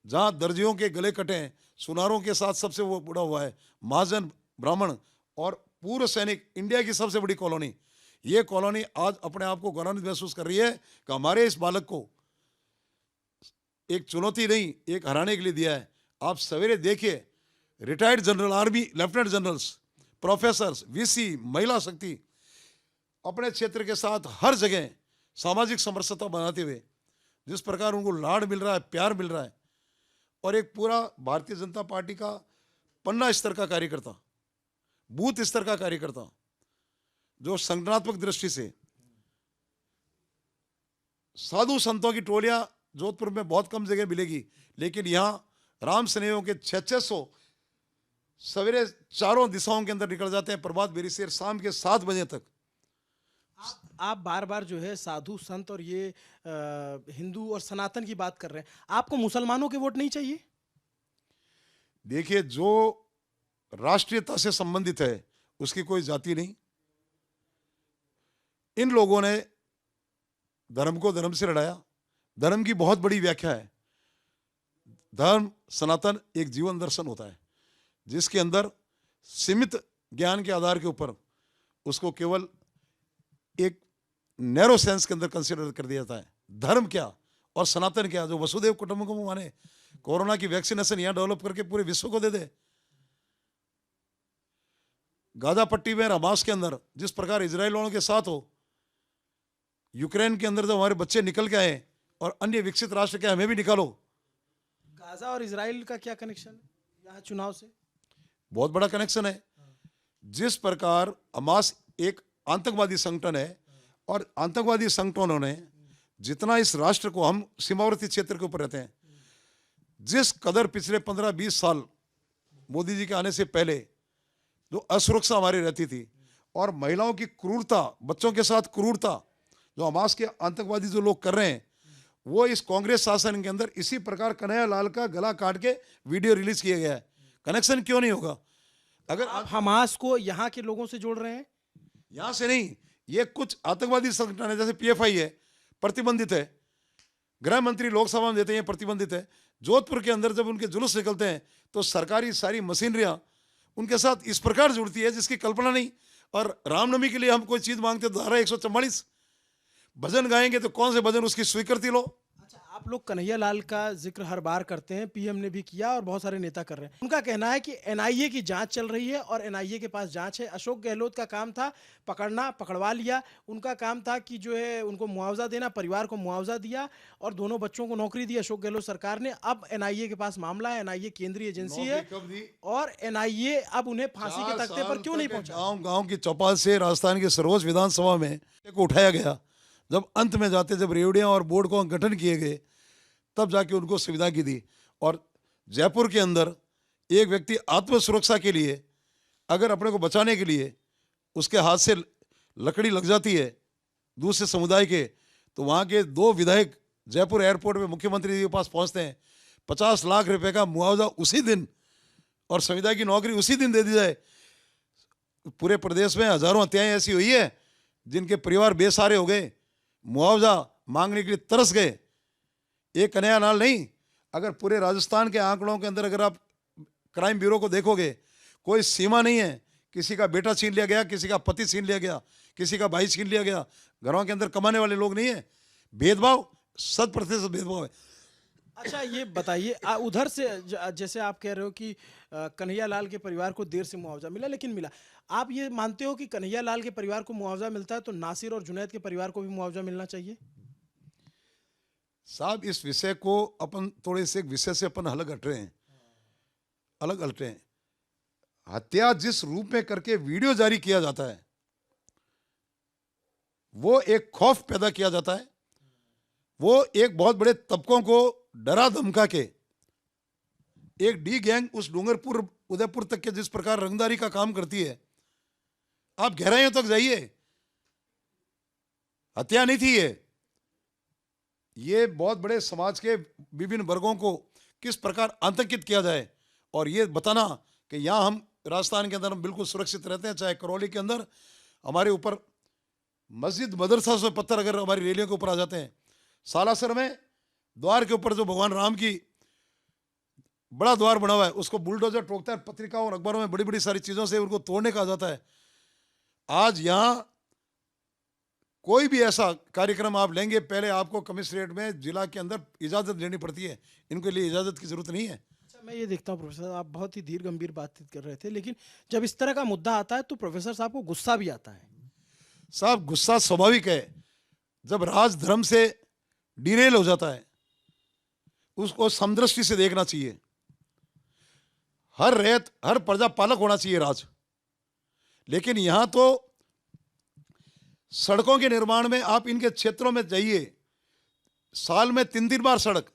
जहां दर्जियों के गले कटे हैं, सुनारों के साथ सबसे वो बुरा हुआ है, महाजन, ब्राह्मण और पूर्व सैनिक, इंडिया की सबसे बड़ी कॉलोनी। ये कॉलोनी आज अपने आप को गौरवान्वित महसूस कर रही है कि हमारे इस बालक को एक चुनौती नहीं, एक हराने के लिए दिया है। आप सवेरे देखिए, retired general army, lieutenant generals, professors, VC, महिला शक्ति अपने क्षेत्र के साथ हर जगह सामाजिक समरसता बनाते हुए जिस प्रकार उनको लाड मिल रहा है, प्यार मिल रहा है, और एक पूरा भारतीय जनता पार्टी का पन्ना स्तर का कार्यकर्ता, बूथ स्तर का कार्यकर्ता, जो संगठनात्मक दृष्टि से साधु संतों की टोलियां जोधपुर में बहुत कम जगह मिलेगी, लेकिन यहां राम स्नेहियों के 600 सवेरे चारों दिशाओं के अंदर निकल जाते हैं, प्रभात बेरी से शाम के 7 बजे तक। आप बार बार जो है साधु संत और ये हिंदू और सनातन की बात कर रहे हैं, आपको मुसलमानों के वोट नहीं चाहिए? देखिए, जो राष्ट्रीयता से संबंधित है उसकी कोई जाति नहीं। इन लोगों ने धर्म को धर्म से लड़ाया। धर्म की बहुत बड़ी व्याख्या है। धर्म, सनातन एक जीवन दर्शन होता है जिसके अंदर सीमित ज्ञान के आधार के ऊपर उसको केवल एक नैरो सेंस के अंदर कंसिडर कर दिया जाता है। धर्म क्या और सनातन क्या, जो वसुदेव कुटुंबकम माने, कोरोना की वैक्सीनेशन यहां डेवलप करके पूरे विश्व को दे दे। गाजा पट्टी में, हमास के अंदर जिस प्रकार इजराइल वालों के साथ हो, यूक्रेन के अंदर जब हमारे बच्चे निकल के आए और अन्य विकसित राष्ट्र के हमें भी निकालो। गाजा और इजराइल का क्या कनेक्शन है यहाँ चुनाव से? बहुत बड़ा कनेक्शन है। जिस प्रकार हमास एक आतंकवादी संगठन है, और आतंकवादी संगठनों ने जितना इस राष्ट्र को, हम सीमावर्ती क्षेत्र के ऊपर रहते हैं, जिस कदर पिछले 15-20 साल मोदी जी के आने से पहले जो असुरक्षा हमारी रहती थी और महिलाओं की क्रूरता, बच्चों के साथ क्रूरता जो हमास के आतंकवादी जो लोग कर रहे हैं, वो इस कांग्रेस शासन के अंदर इसी प्रकार कन्हैया लाल का गला काट के वीडियो रिलीज किया गया है। कनेक्शन क्यों नहीं होगा? अगर आप हमास को यहाँ के लोगों से जोड़ रहे हैं? यहां से नहीं, ये कुछ आतंकवादी संगठन है, जैसे पीएफआई है, प्रतिबंधित है, गृह मंत्री लोकसभा में देते हैं प्रतिबंधित है। जोधपुर के अंदर जब उनके जुलूस निकलते हैं तो सरकारी सारी मशीनरियां उनके साथ इस प्रकार जुड़ती है जिसकी कल्पना नहीं। और रामनवमी के लिए हम कोई चीज मांगते तो धारा 144 भजन गाएंगे तो कौन से भजन उसकी स्वीकृति लो। अच्छा, आप लोग कन्हैया लाल का जिक्र हर बार करते हैं, पीएम ने भी किया और बहुत सारे नेता कर रहे हैं। उनका कहना है कि एनआईए की जांच चल रही है और एनआईए के पास जांच है। अशोक गहलोत का काम था पकड़ना, पकड़वा लिया। उनका काम था कि जो है उनको मुआवजा देना, परिवार को मुआवजा दिया और दोनों बच्चों को नौकरी दी अशोक गहलोत सरकार ने। अब एनआईए के पास मामला है, एनआईए केंद्रीय एजेंसी है और एनआईए अब उन्हें फांसी के तख्ते पर क्यों नहीं पहुंचा। गांव की चौपाल से राजस्थान की सर्वोच्च विधानसभा में एक उठाया गया। जब अंत में जाते, जब रेवड़ियां और बोर्ड को गठन किए गए, तब जाके उनको सुविधा की दी। और जयपुर के अंदर एक व्यक्ति आत्म सुरक्षा के लिए, अगर अपने को बचाने के लिए उसके हाथ से लकड़ी लग जाती है दूसरे समुदाय के, तो वहाँ के 2 विधायक जयपुर एयरपोर्ट में मुख्यमंत्री जी के पास पहुँचते हैं। 50 लाख रुपए का मुआवजा उसी दिन और संविदा की नौकरी उसी दिन दे दी जाए। पूरे प्रदेश में हजारों हत्याएं ऐसी हुई है जिनके परिवार बेसहारे हो गए, मुआवजा मांगने के लिए तरस गए। एक कन्हैया लाल नहीं, अगर पूरे राजस्थान के आंकड़ों के अंदर अगर आप क्राइम ब्यूरो को देखोगे, कोई सीमा नहीं है। किसी का बेटा छीन लिया गया, किसी का पति छीन लिया गया, किसी का भाई छीन लिया गया। घरों के अंदर कमाने वाले लोग नहीं है। भेदभाव 100% भेदभाव है। अच्छा, ये बताइए उधर से जैसे आप कह रहे हो कि कन्हैया लाल के परिवार को देर से मुआवजा मिला, लेकिन मिला। आप ये मानते हो कि कन्हैया लाल के परिवार को मुआवजा मिलता है तो नासिर और जुनैद के परिवार को भी मुआवजा मिलना चाहिए? साहब, इस विषय को अपन थोड़े से एक विषय से अपन अलग हट रहे हैं, अलग हट रहे हैं। हत्या जिस रूप में करके वीडियो जारी किया जाता है, वो एक खौफ पैदा किया जाता है। वो एक बहुत बड़े तबकों को डरा धमका के एक डी गैंग उस डूंगरपुर उदयपुर तक के जिस प्रकार रंगदारी का काम करती है, आप गहराइयों तक जाइए। हत्या नहीं थी ये बहुत बड़े समाज के विभिन्न वर्गों को किस प्रकार आतंकित किया जाए और ये बताना कि यहाँ हम राजस्थान के अंदर हम बिल्कुल सुरक्षित रहते हैं। चाहे करौली के अंदर हमारे ऊपर मस्जिद मदरसा से पत्थर अगर हमारी रैलियों के ऊपर आ जाते हैं, सालासर में द्वार के ऊपर जो भगवान राम की बड़ा द्वार बना हुआ है उसको बुलडोजर ठोकता है, पत्रिकाओं और अखबारों में बड़ी बड़ी सारी चीज़ों से उनको तोड़ने का आ जाता है। आज यहाँ कोई भी ऐसा कार्यक्रम आप लेंगे, पहले आपको कमिश्नरेट में जिला के अंदर इजाज़त लेनी पड़ती है। इनके लिए इजाज़त की ज़रूरत नहीं है। अच्छा, मैं ये देखता हूँ प्रोफेसर, आप बहुत ही धीर गंभीर बातचीत कर रहे थे, लेकिन जब इस तरह का मुद्दा आता है तो प्रोफेसर साहब को गुस्सा भी आता है। साहब, गुस्सा स्वाभाविक है। जब राज धर्म से डिरेल हो जाता है, उसको समदृष्टि से देखना चाहिए। हर रैयत, हर प्रजा पालक होना चाहिए राज। लेकिन यहां तो सड़कों के निर्माण में आप इनके क्षेत्रों में जाइए, साल में 3 बार सड़क।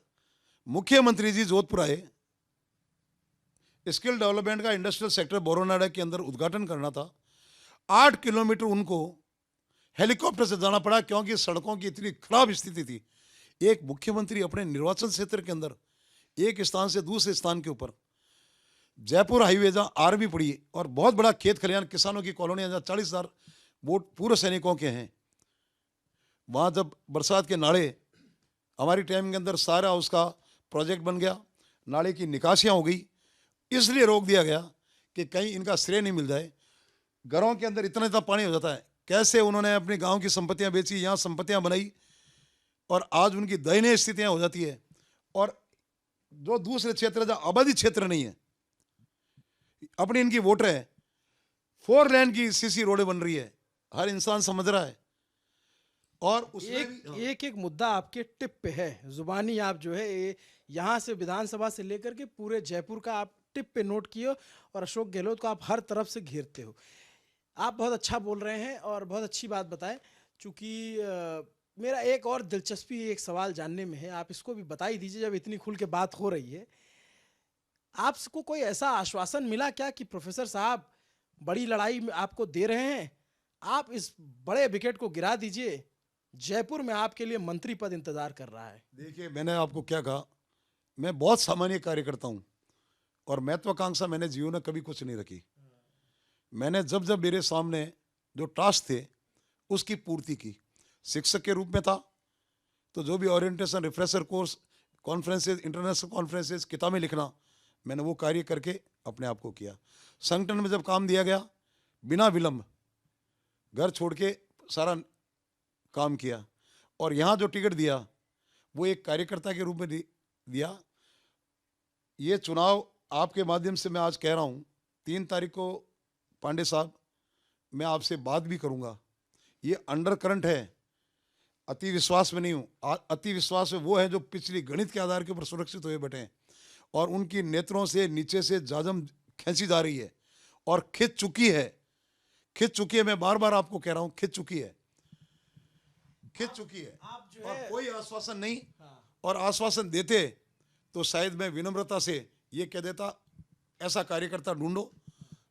मुख्यमंत्री जी जोधपुर आए, स्किल डेवलपमेंट का इंडस्ट्रियल सेक्टर बोरोनाडा के अंदर उद्घाटन करना था। 8 किलोमीटर उनको हेलीकॉप्टर से जाना पड़ा क्योंकि सड़कों की इतनी खराब स्थिति थी। एक मुख्यमंत्री अपने निर्वाचन क्षेत्र के अंदर एक स्थान से दूसरे स्थान के ऊपर, जयपुर हाईवे जहाँ आर्मी पड़ी और बहुत बड़ा खेत खलिहान किसानों की कॉलोनी जहाँ 40,000 वोट पूर्व सैनिकों के हैं, वहाँ जब बरसात के नाले हमारी टाइम के अंदर सारा उसका प्रोजेक्ट बन गया, नाले की निकासियाँ हो गई, इसलिए रोक दिया गया कि कहीं इनका श्रेय नहीं मिल जाए। घरों के अंदर इतना इतना पानी हो जाता है। कैसे उन्होंने अपने गांव की संपत्तियां बेची, यहाँ संपत्तियां बनाई और आज उनकी दयनीय स्थितियां हो जाती है। और जो दूसरे क्षेत्र जहाँ आबादी क्षेत्र नहीं है, अपनी इनकी वोटर है, 4 लेन की सीसी रोडें बन रही है, हर इंसान समझ रहा है। और उसमें एक मुद्दा आपके टिप पे है, जुबानी आप जो है यहाँ से विधानसभा से लेकर के पूरे जयपुर का आप टिप पे नोट किए और अशोक गहलोत को आप हर तरफ से घेरते हो। आप बहुत अच्छा बोल रहे हैं और बहुत अच्छी बात बताएं। चूँकि मेरा एक और दिलचस्पी एक सवाल जानने में है, आप इसको भी बता ही दीजिए जब इतनी खुल के बात हो रही है। आपको कोई ऐसा आश्वासन मिला क्या कि प्रोफेसर साहब बड़ी लड़ाई में आपको दे रहे हैं, आप इस बड़े विकेट को गिरा दीजिए, जयपुर में आपके लिए मंत्री पद इंतजार कर रहा है? देखिए, मैंने आपको क्या कहा, मैं बहुत सामान्य कार्यकर्ता हूँ और महत्वाकांक्षा मैंने जीवन में कभी कुछ नहीं रखी। मैंने जब जब मेरे सामने जो टास्क थे उसकी पूर्ति की। शिक्षक के रूप में था, तो जो भी orientation, refresher course, conferences, international conferences, किताबें लिखना, मैंने वो कार्य करके अपने आप को किया। संगठन में जब काम दिया गया, बिना विलंब घर छोड़ के सारा काम किया। और यहाँ जो टिकट दिया वो एक कार्यकर्ता के रूप में दिया। ये चुनाव आपके माध्यम से मैं आज कह रहा हूँ, 3 तारीख को पांडे साहब मैं आपसे बात भी करूँगा। ये अंडर करंट है, अति विश्वास में नहीं हूँ। अति विश्वास में वो है जो पिछली गणित के आधार के ऊपर सुरक्षित हुए बैठे हैं और उनकी नेत्रों से नीचे से जाजम खींची जा रही है और खिंच चुकी है। मैं बार बार आपको कह रहा हूँ, खिंच चुकी है आप जो और है कोई आश्वासन नहीं। और आश्वासन देते तो शायद मैं विनम्रता से ये कह देता, ऐसा कार्यकर्ता ढूंढो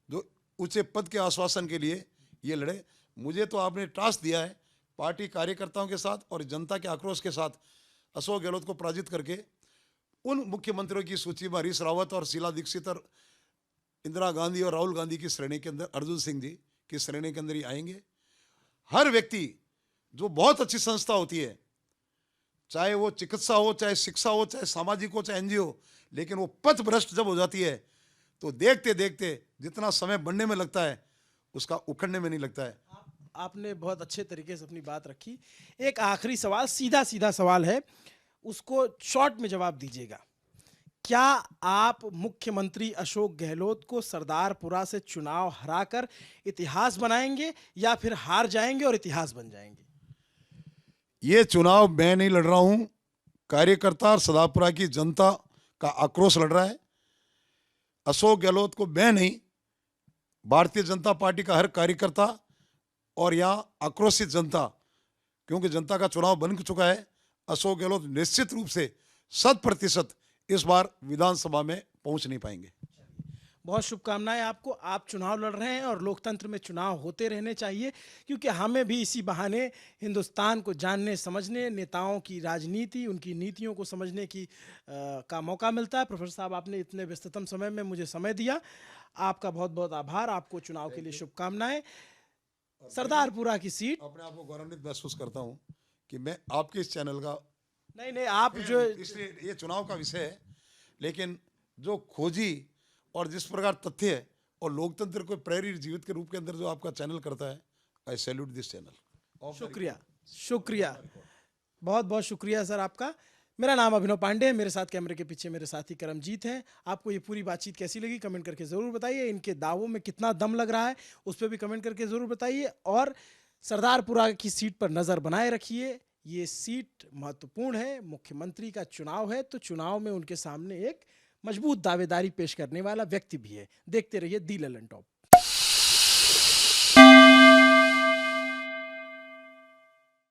जो ऊंचे पद के आश्वासन के लिए ये लड़े। मुझे तो आपने टास्क दिया है पार्टी कार्यकर्ताओं के साथ और जनता के आक्रोश के साथ अशोक गहलोत को पराजित करके उन मुख्यमंत्रियों की सूची में हरीश रावत और शीला दीक्षित और इंदिरा गांधी और राहुल गांधी की श्रेणी के अंदर, अर्जुन सिंह जी की श्रेणी के अंदर ही आएंगे। हर व्यक्ति जो बहुत अच्छी संस्था होती है, चाहे वो चिकित्सा हो, चाहे शिक्षा हो, चाहे सामाजिक हो, चाहे एनजीओ, लेकिन वो पथ भ्रष्ट जब हो जाती है तो देखते देखते जितना समय बढ़ने में लगता है उसका उखड़ने में नहीं लगता है। आपने बहुत अच्छे तरीके से अपनी बात रखी। एक आखिरी सवाल, सीधा सीधा सवाल है, उसको शॉर्ट में जवाब दीजिएगा। क्या आप मुख्यमंत्री अशोक गहलोत को सरदारपुरा से चुनाव हराकर इतिहास बनाएंगे या फिर हार जाएंगे और इतिहास बन जाएंगे? ये चुनाव मैं नहीं लड़ रहा हूं, कार्यकर्ता और सरदारपुरा की जनता का आक्रोश लड़ रहा है। अशोक गहलोत को मैं नहीं, भारतीय जनता पार्टी का हर कार्यकर्ता और यहाँ आक्रोशित जनता, क्योंकि जनता का चुनाव बन चुका है। अशोक गहलोत निश्चित रूप से 100% इस बार विधानसभा में पहुंच नहीं पाएंगे। बहुत शुभकामनाएं आपको। आप चुनाव लड़ रहे हैं और लोकतंत्र में चुनाव होते रहने चाहिए, क्योंकि हमें भी इसी बहाने हिंदुस्तान को जानने समझने, नेताओं की राजनीति, उनकी नीतियों को समझने की का मौका मिलता है। प्रोफेसर साहब, आपने इतने व्यस्ततम समय में मुझे समय दिया, आपका बहुत बहुत आभार। आपको चुनाव के लिए शुभकामनाएं। सरदारपुरा की सीट, अपने आप को गौरवान्वित महसूस करता हूं कि मैं आपके इस चैनल का, नहीं आप जो, इसलिए ये चुनाव का विषय है, लेकिन जो खोजी और जिस प्रकार तथ्य है और लोकतंत्र को प्रेरित जीवित के रूप के अंदर जो आपका चैनल करता है, आई सैल्यूट दिस चैनल। शुक्रिया, बहुत बहुत शुक्रिया सर आपका। मेरा नाम अभिनव पांडे है, मेरे साथ कैमरे के पीछे मेरे साथी करमजीत हैं। आपको ये पूरी बातचीत कैसी लगी कमेंट करके ज़रूर बताइए। इनके दावों में कितना दम लग रहा है उस पर भी कमेंट करके ज़रूर बताइए। और सरदारपुरा की सीट पर नज़र बनाए रखिए, ये सीट महत्वपूर्ण है, मुख्यमंत्री का चुनाव है, तो चुनाव में उनके सामने एक मजबूत दावेदारी पेश करने वाला व्यक्ति भी है। देखते रहिए दी लल्लन टॉप।